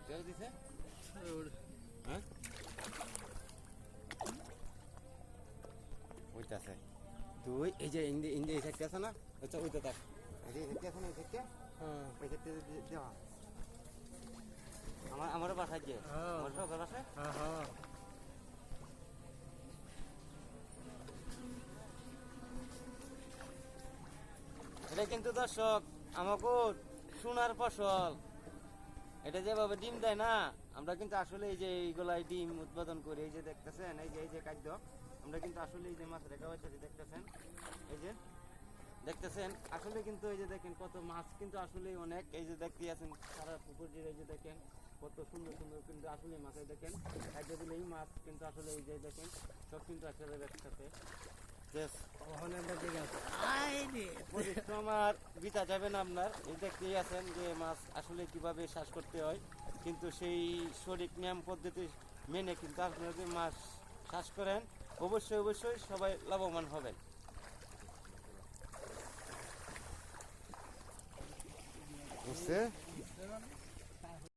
কেউ দিছে হ্যাঁ ওইটাছে তুই এই যে ইন্দি এই সাইডটা আছে না আচ্ছা ওইটা দেখ এই যে সাইডটা আছে না এই সাইডটা হ্যাঁ এই সাইডটা দেওয়া আমারও বাসায় যে আমার সব বাসায় হ্যাঁ হ্যাঁ এটা কিন্তু দর্শক আমাকে সোনার ফসল এটা যেভাবে ডিম দেয় না আমরা কিন্তু আসলে এই যে এইগুলাই ডিম উৎপাদন করি এই যে দেখতেছেন এই যে খাদ্য আমরা কিন্তু আসলে এই যে মাছ রেখা হয়েছে দেখতেছেন এই যে দেখতেছেন আসলে কিন্তু এই যে দেখেন কত মাছ কিন্তু আসলে অনেক এই যে দেখতে আছেন সারা পুকুর দিয়ে এই যে দেখেন কত সুন্দর সুন্দর কিন্তু আসলে মাছ দেখেন খাদ্য দিলে এই মাছ কিন্তু আসলে এই যে দেখেন সব কিন্তু আসলে একসাথে পরিশ্রম আর বিতা যাবে না আপনার এই দেখতেই আছেন যে মাছ আসলে কিভাবে চাষ করতে হয় কিন্তু সেই সঠিক নিয়ম পদ্ধতি মেনে কিন্তু আপনারা যদি মাছ চাষ করেন অবশ্যই অবশ্যই সবাই লাভবান হবেন বুঝছে